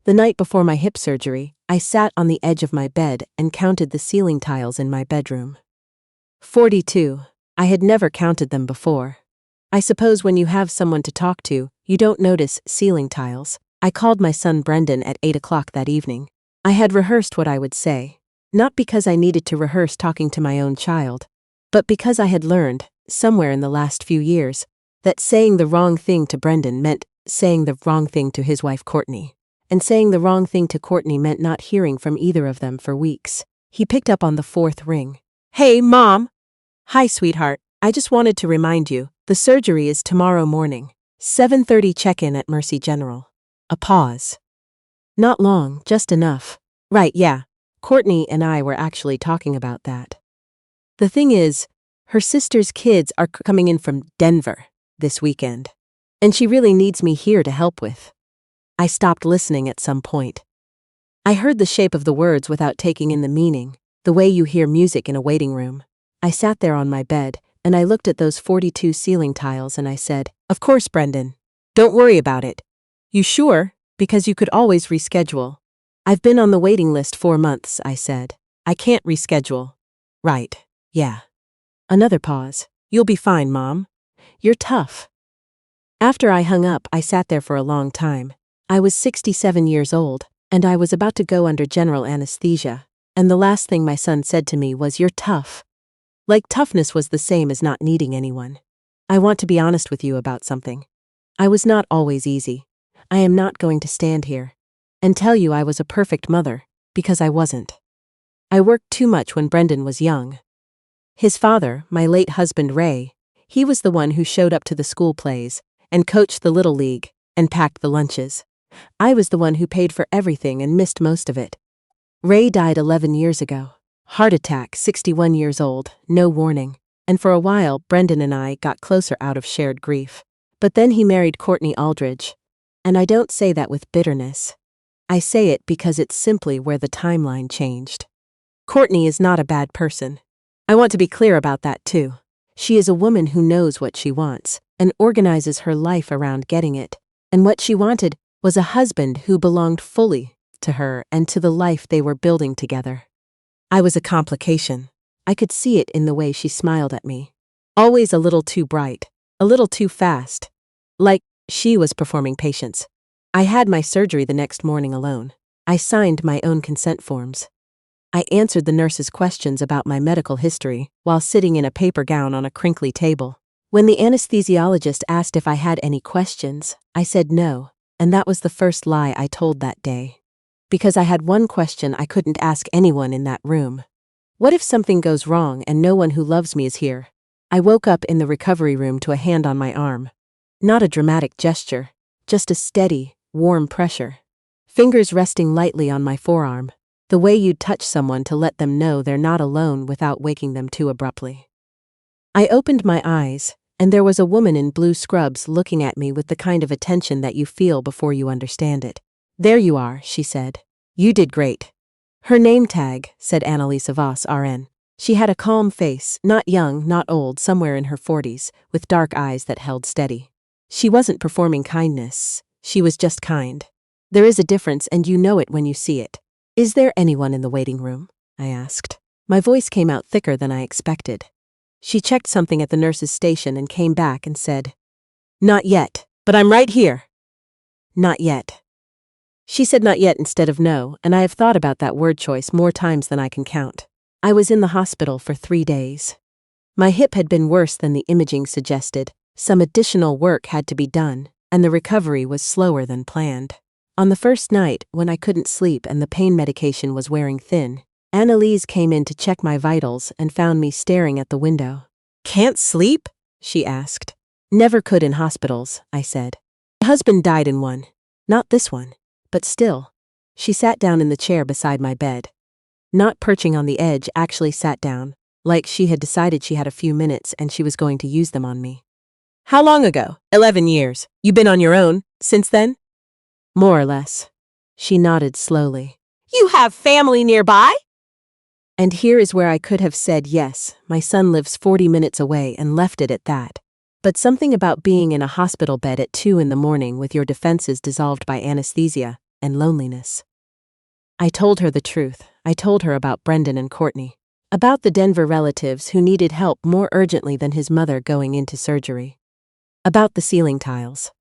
The night before my hip surgery, I sat on the edge of my bed and counted the ceiling tiles in my bedroom. 42. I had never counted them before. I suppose when you have someone to talk to, you don't notice ceiling tiles. I called my son Brendan at 8 o'clock that evening. I had rehearsed what I would say, not because I needed to rehearse talking to my own child, but because I had learned, somewhere in the last few years, that saying the wrong thing to Brendan meant saying the wrong thing to his wife Courtney. And saying the wrong thing to Courtney meant not hearing from either of them for weeks. He picked up on the fourth ring. "Hey, Mom!" "Hi, sweetheart. I just wanted to remind you, the surgery is tomorrow morning. 7:30 check-in at Mercy General." A pause. Not long, just enough. Right, yeah. Courtney and I were actually talking about that. The thing is, her sister's kids are coming in from Denver this weekend, and she really needs me here to help with. I stopped listening at some point. I heard the shape of the words without taking in the meaning, the way you hear music in a waiting room. I sat there on my bed, and I looked at those 42 ceiling tiles and I said, "Of course, Brendan. Don't worry about it." "You sure? Because you could always reschedule." "I've been on the waiting list 4 months," I said. "I can't reschedule." "Right, yeah." Another pause. "You'll be fine, Mom. You're tough." After I hung up, I sat there for a long time. I was 67 years old, and I was about to go under general anesthesia, and the last thing my son said to me was, "You're tough." Like toughness was the same as not needing anyone. I want to be honest with you about something. I was not always easy. I am not going to stand here and tell you I was a perfect mother, because I wasn't. I worked too much when Brendan was young. His father, my late husband Ray, he was the one who showed up to the school plays and coached the Little League and packed the lunches. I was the one who paid for everything and missed most of it. Ray died 11 years ago. Heart attack, 61 years old, no warning. And for a while, Brendan and I got closer out of shared grief. But then he married Courtney Aldridge. And I don't say that with bitterness. I say it because it's simply where the timeline changed. Courtney is not a bad person. I want to be clear about that too. She is a woman who knows what she wants and organizes her life around getting it. And what she wanted was a husband who belonged fully to her and to the life they were building together. I was a complication. I could see it in the way she smiled at me. Always a little too bright, a little too fast. Like she was performing patience. I had my surgery the next morning alone. I signed my own consent forms. I answered the nurse's questions about my medical history while sitting in a paper gown on a crinkly table. When the anesthesiologist asked if I had any questions, I said no, and that was the first lie I told that day. Because I had one question I couldn't ask anyone in that room. What if something goes wrong and no one who loves me is here? I woke up in the recovery room to a hand on my arm. Not a dramatic gesture, just a steady, warm pressure. Fingers resting lightly on my forearm, the way you'd touch someone to let them know they're not alone without waking them too abruptly. I opened my eyes, and there was a woman in blue scrubs looking at me with the kind of attention that you feel before you understand it. "There you are," she said. "You did great." Her name tag said Annalisa Voss, RN. She had a calm face, not young, not old, somewhere in her 40s, with dark eyes that held steady. She wasn't performing kindness. She was just kind. There is a difference, and you know it when you see it. "Is there anyone in the waiting room?" I asked. My voice came out thicker than I expected. She checked something at the nurse's station and came back and said, "Not yet, but I'm right here." Not yet. She said not yet instead of no, and I have thought about that word choice more times than I can count. I was in the hospital for 3 days. My hip had been worse than the imaging suggested. Some additional work had to be done, and the recovery was slower than planned. On the first night, when I couldn't sleep and the pain medication was wearing thin, Annalise came in to check my vitals and found me staring at the window. "Can't sleep?" she asked. "Never could in hospitals," I said. "My husband died in one. Not this one. But still." She sat down in the chair beside my bed. Not perching on the edge, actually sat down, like she had decided she had a few minutes and she was going to use them on me. "How long ago?" 11 years. "You been on your own since then?" "More or less." She nodded slowly. "You have family nearby?" And here is where I could have said yes, my son lives 40 minutes away, and left it at that. But something about being in a hospital bed at 2 in the morning with your defenses dissolved by anesthesia and loneliness. I told her the truth. I told her about Brendan and Courtney, about the Denver relatives who needed help more urgently than his mother going into surgery, about the ceiling tiles.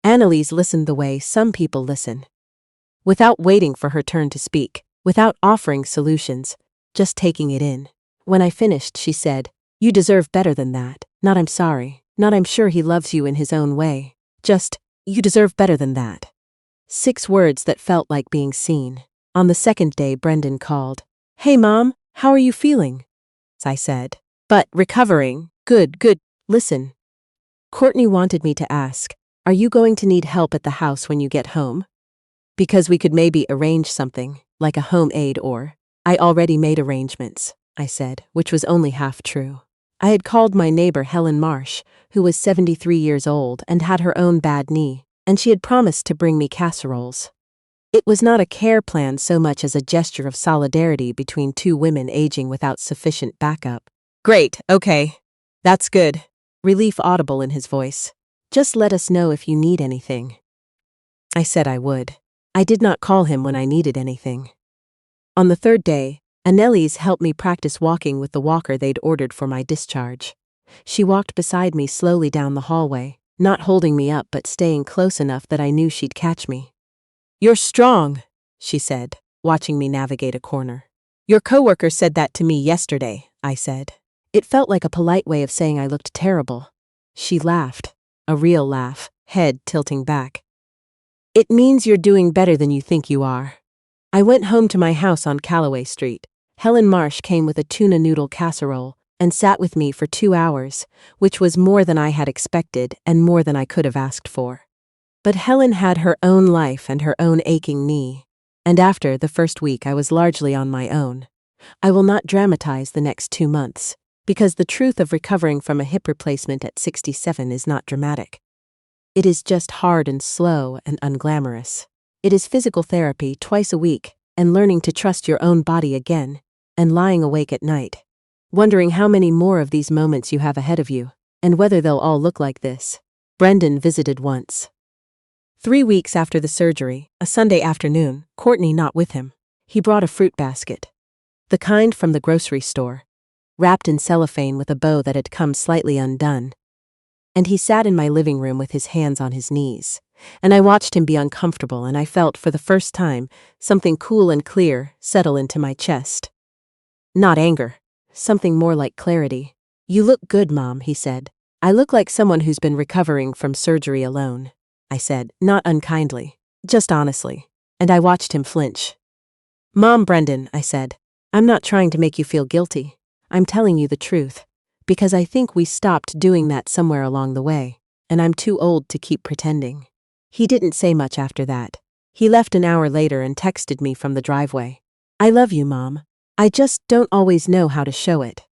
Annalise listened the way some people listen, without waiting for her turn to speak, without offering solutions, just taking it in. When I finished, she said, "You deserve better than that. Not I'm sorry, not I'm sure he loves you in his own way. Just, you deserve better than that." 6 words that felt like being seen. On the second day, Brendan called. "Hey, Mom, how are you feeling?" I said. "But recovering. Good, good. Listen. Courtney wanted me to ask, are you going to need help at the house when you get home? Because we could maybe arrange something, like a home aid or—" "I already made arrangements," I said, which was only half true. I had called my neighbor Helen Marsh, who was 73 years old and had her own bad knee, and she had promised to bring me casseroles. It was not a care plan so much as a gesture of solidarity between 2 women aging without sufficient backup. "Great, okay. That's good." Relief audible in his voice. "Just let us know if you need anything." I said I would. I did not call him when I needed anything. On the 3rd day, Annalise helped me practice walking with the walker they'd ordered for my discharge. She walked beside me slowly down the hallway, not holding me up but staying close enough that I knew she'd catch me. "You're strong," she said, watching me navigate a corner. "Your coworker said that to me yesterday," I said. It felt like a polite way of saying I looked terrible. She laughed, a real laugh, head tilting back. "It means you're doing better than you think you are." I went home to my house on Callaway Street. Helen Marsh came with a tuna noodle casserole and sat with me for 2 hours, which was more than I had expected and more than I could have asked for. But Helen had her own life and her own aching knee, and after the first week I was largely on my own. I will not dramatize the next 2 months, because the truth of recovering from a hip replacement at 67 is not dramatic. It is just hard and slow and unglamorous. It is physical therapy twice a week and learning to trust your own body again, and lying awake at night, wondering how many more of these moments you have ahead of you, and whether they'll all look like this. Brendan visited once. 3 weeks after the surgery, a Sunday afternoon, Courtney not with him. He brought a fruit basket. The kind from the grocery store, wrapped in cellophane with a bow that had come slightly undone. And he sat in my living room with his hands on his knees. And I watched him be uncomfortable, and I felt, for the first time, something cool and clear settle into my chest. Not anger, something more like clarity. "You look good, Mom," he said. "I look like someone who's been recovering from surgery alone," I said, not unkindly, just honestly. And I watched him flinch. "Mom, Brendan," I said, "I'm not trying to make you feel guilty. I'm telling you the truth, because I think we stopped doing that somewhere along the way, and I'm too old to keep pretending." He didn't say much after that. He left an hour later and texted me from the driveway. "I love you, Mom. I just don't always know how to show it."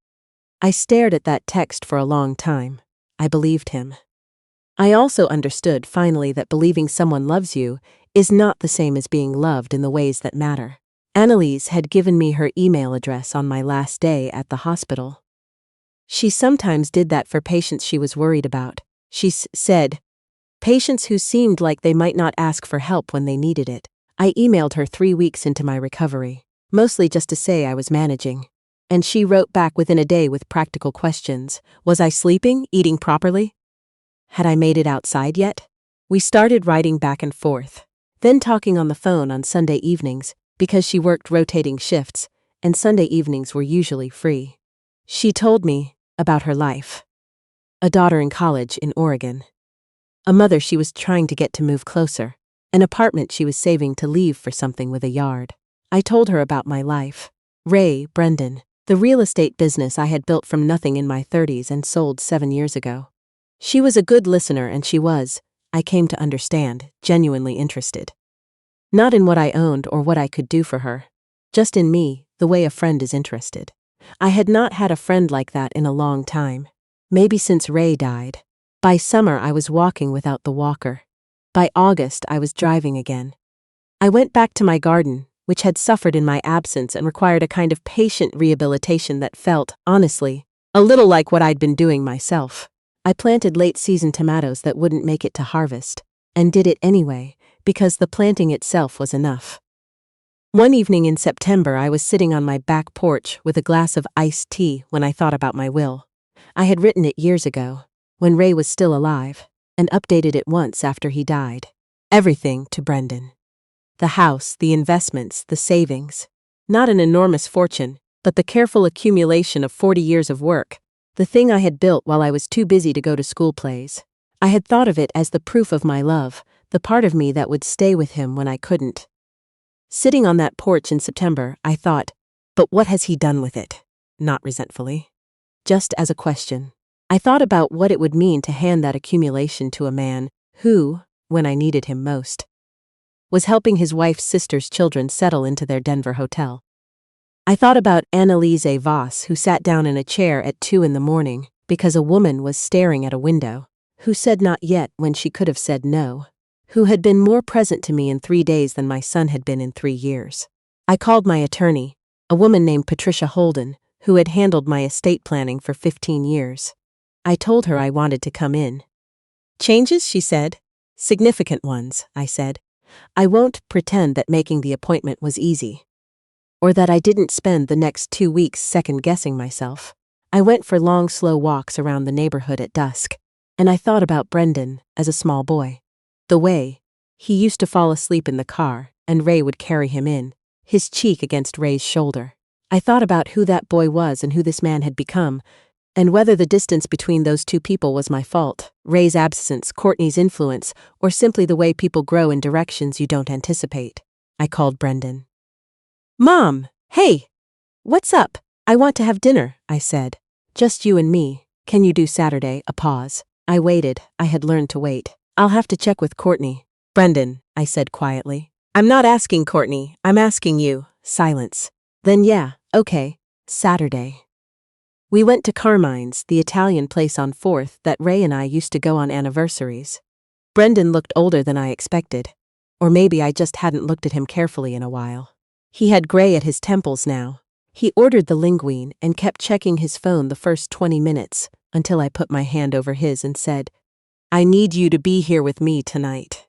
I stared at that text for a long time. I believed him. I also understood finally that believing someone loves you is not the same as being loved in the ways that matter. Annalise had given me her email address on my last day at the hospital. She sometimes did that for patients she was worried about. She said, patients who seemed like they might not ask for help when they needed it. I emailed her 3 weeks into my recovery, mostly just to say I was managing. And she wrote back within a day with practical questions. Was I sleeping, eating properly? Had I made it outside yet? We started writing back and forth, then talking on the phone on Sunday evenings, because she worked rotating shifts, and Sunday evenings were usually free. She told me about her life. A daughter in college in Oregon. A mother she was trying to get to move closer. An apartment she was saving to leave for something with a yard. I told her about my life. Ray, Brendan, the real estate business I had built from nothing in my 30s and sold 7 years ago. She was a good listener, and she was, I came to understand, genuinely interested. Not in what I owned or what I could do for her. Just in me, the way a friend is interested. I had not had a friend like that in a long time. Maybe since Ray died. By summer I was walking without the walker. By August I was driving again. I went back to my garden, which had suffered in my absence and required a kind of patient rehabilitation that felt, honestly, a little like what I'd been doing myself. I planted late-season tomatoes that wouldn't make it to harvest, and did it anyway, because the planting itself was enough. One evening in September, I was sitting on my back porch with a glass of iced tea when I thought about my will. I had written it years ago, when Ray was still alive, and updated it once after he died. Everything to Brendan. The house, the investments, the savings. Not an enormous fortune, but the careful accumulation of 40 years of work, the thing I had built while I was too busy to go to school plays. I had thought of it as the proof of my love, the part of me that would stay with him when I couldn't. Sitting on that porch in September, I thought, but what has he done with it? Not resentfully. Just as a question. I thought about what it would mean to hand that accumulation to a man who, when I needed him most, was helping his wife's sister's children settle into their Denver hotel. I thought about Annalise Voss, who sat down in a chair at 2 a.m. because a woman was staring at a window, who said not yet when she could have said no, who had been more present to me in 3 days than my son had been in 3 years. I called my attorney, a woman named Patricia Holden, who had handled my estate planning for 15 years. I told her I wanted to come in. Changes, she said. Significant ones, I said. I won't pretend that making the appointment was easy, or that I didn't spend the next 2 weeks second-guessing myself. I went for long, slow walks around the neighborhood at dusk, and I thought about Brendan as a small boy. The way he used to fall asleep in the car, and Ray would carry him in, his cheek against Ray's shoulder. I thought about who that boy was and who this man had become, and whether the distance between those two people was my fault, Ray's absence, Courtney's influence, or simply the way people grow in directions you don't anticipate. I called Brendan. Mom, hey, what's up? I want to have dinner, I said. Just you and me. Can you do Saturday? A pause. I waited. I had learned to wait. I'll have to check with Courtney. Brendan, I said quietly. I'm not asking Courtney. I'm asking you. Silence. Then yeah, okay. Saturday. We went to Carmine's, the Italian place on 4th that Ray and I used to go on anniversaries. Brendan looked older than I expected. Or maybe I just hadn't looked at him carefully in a while. He had gray at his temples now. He ordered the linguine and kept checking his phone the first 20 minutes, until I put my hand over his and said, I need you to be here with me tonight.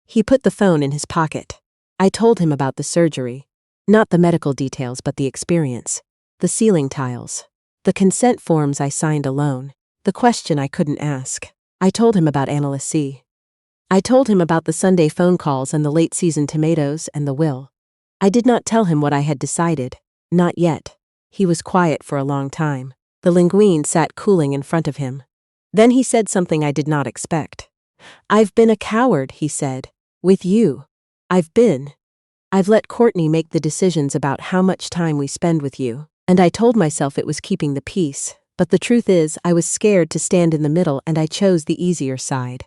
He put the phone in his pocket. I told him about the surgery. Not the medical details, but the experience. The ceiling tiles. The consent forms I signed alone. The question I couldn't ask. I told him about Annalise. I told him about the Sunday phone calls and the late-season tomatoes and the will. I did not tell him what I had decided. Not yet. He was quiet for a long time. The linguine sat cooling in front of him. Then he said something I did not expect. I've been a coward, he said. With you. I've let Courtney make the decisions about how much time we spend with you, and I told myself it was keeping the peace, but the truth is I was scared to stand in the middle and I chose the easier side.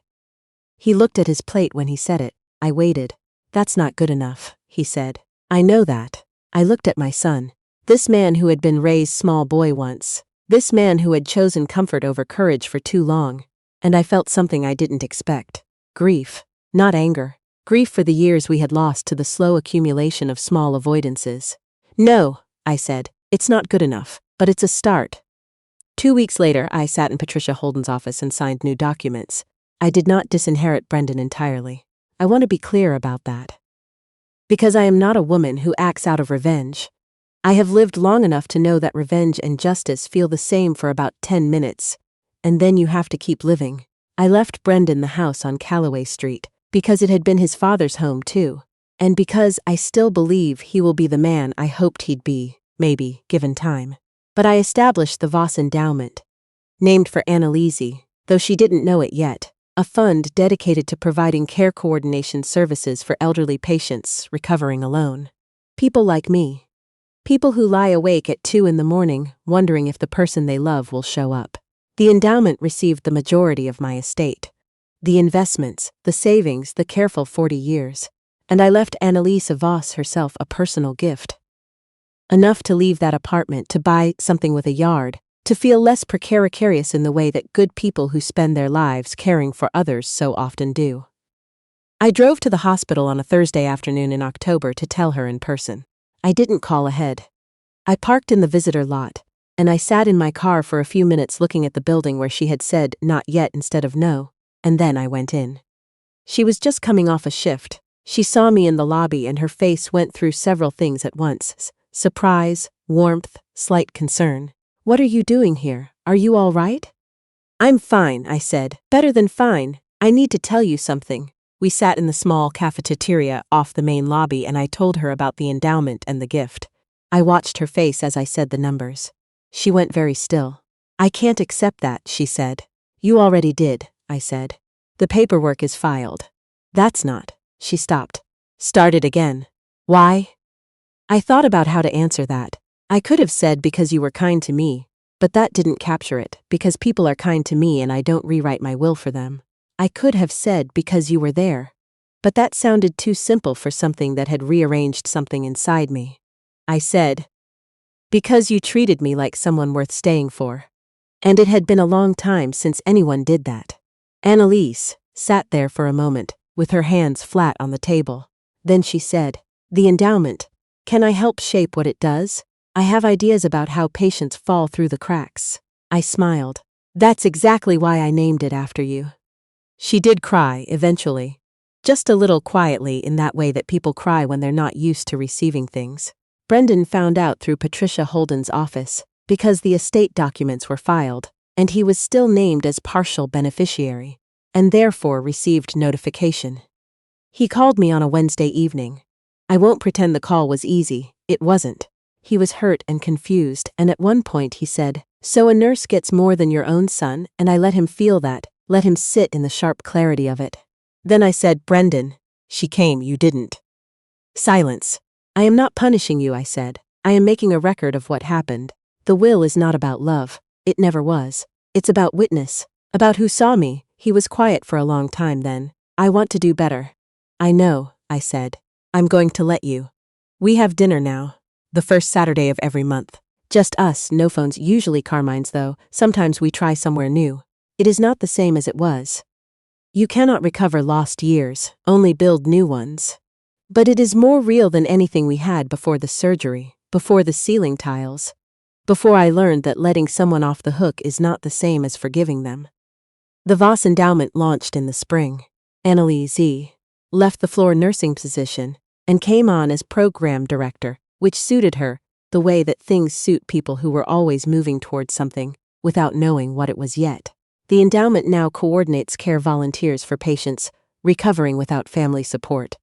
He looked at his plate when he said it. I waited. That's not good enough, he said. I know that. I looked at my son. This man who had been Ray's small boy once. This man who had chosen comfort over courage for too long. And I felt something I didn't expect. Grief. Not anger. Grief for the years we had lost to the slow accumulation of small avoidances. No, I said, it's not good enough, but it's a start. 2 weeks later, I sat in Patricia Holden's office and signed new documents. I did not disinherit Brendan entirely. I want to be clear about that. Because I am not a woman who acts out of revenge. I have lived long enough to know that revenge and justice feel the same for about 10 minutes, and then you have to keep living. I left Brendan the house on Callaway Street, because it had been his father's home too, and because I still believe he will be the man I hoped he'd be, maybe, given time. But I established the Voss Endowment, named for Annalise, though she didn't know it yet, a fund dedicated to providing care coordination services for elderly patients recovering alone. People like me. People who lie awake at 2 a.m, wondering if the person they love will show up. The endowment received the majority of my estate. The investments, the savings, the careful 40 years. And I left Annalise Voss herself a personal gift. Enough to leave that apartment, to buy something with a yard, to feel less precarious in the way that good people who spend their lives caring for others so often do. I drove to the hospital on a Thursday afternoon in October to tell her in person. I didn't call ahead. I parked in the visitor lot, and I sat in my car for a few minutes looking at the building where she had said not yet instead of no, and then I went in. She was just coming off a shift, She saw me in the lobby and her face went through several things at once. Surprise, warmth, slight concern. "What are you doing here? Are you all right?" "I'm fine," I said. "Better than fine. I need to tell you something." We sat in the small cafeteria off the main lobby and I told her about the endowment and the gift. I watched her face as I said the numbers. She went very still. "I can't accept that," she said. "You already did," I said. "The paperwork is filed." "That's not." She stopped. Started again. "Why?" I thought about how to answer that. I could have said because you were kind to me, but that didn't capture it, because people are kind to me and I don't rewrite my will for them. I could have said because you were there, but that sounded too simple for something that had rearranged something inside me. I said, "Because you treated me like someone worth staying for." And it had been a long time since anyone did that. Annalise sat there for a moment, with her hands flat on the table. Then she said, "The endowment. Can I help shape what it does? I have ideas about how patients fall through the cracks." I smiled. "That's exactly why I named it after you." She did cry, eventually. Just a little quietly, in that way that people cry when they're not used to receiving things. Brendan found out through Patricia Holden's office, because the estate documents were filed, and he was still named as partial beneficiary, and therefore received notification. He called me on a Wednesday evening. I won't pretend the call was easy, it wasn't. He was hurt and confused, and at one point he said, "So a nurse gets more than your own son?" And I let him feel that, let him sit in the sharp clarity of it. Then I said, "Brendan, she came, you didn't." Silence. "I am not punishing you," I said. "I am making a record of what happened. The will is not about love. It never was. It's about witness, about who saw me." He was quiet for a long time then. "I want to do better." "I know," I said. "I'm going to let you. We have dinner now. The first Saturday of every month. Just us, no phones, usually Carmine's though. Sometimes we try somewhere new. It is not the same as it was. You cannot recover lost years, only build new ones. But it is more real than anything we had before the surgery, before the ceiling tiles. Before I learned that letting someone off the hook is not the same as forgiving them." The Voss Endowment launched in the spring. Annalise left the floor nursing position and came on as program director, which suited her, the way that things suit people who were always moving towards something, without knowing what it was yet. The endowment now coordinates care volunteers for patients recovering without family support.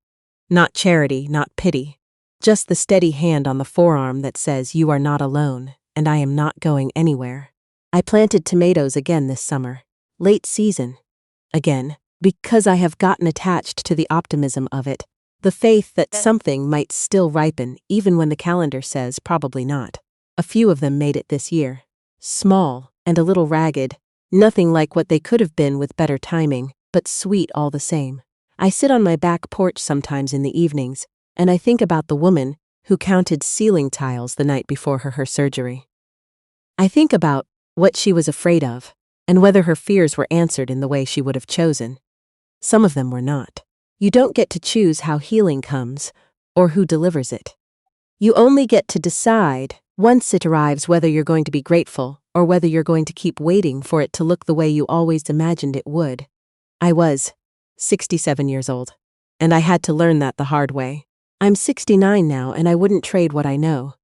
Not charity, not pity. Just the steady hand on the forearm that says, "You are not alone, and I am not going anywhere." I planted tomatoes again this summer. Late season. Again, because I have gotten attached to the optimism of it, the faith that something might still ripen even when the calendar says probably not. A few of them made it this year. Small and a little ragged, nothing like what they could have been with better timing, but sweet all the same. I sit on my back porch sometimes in the evenings, and I think about the woman who counted ceiling tiles the night before her surgery. I think about what she was afraid of, and whether her fears were answered in the way she would have chosen. Some of them were not. You don't get to choose how healing comes, or who delivers it. You only get to decide, once it arrives, whether you're going to be grateful, or whether you're going to keep waiting for it to look the way you always imagined it would. I was 67 years old, and I had to learn that the hard way. I'm 69 now, and I wouldn't trade what I know.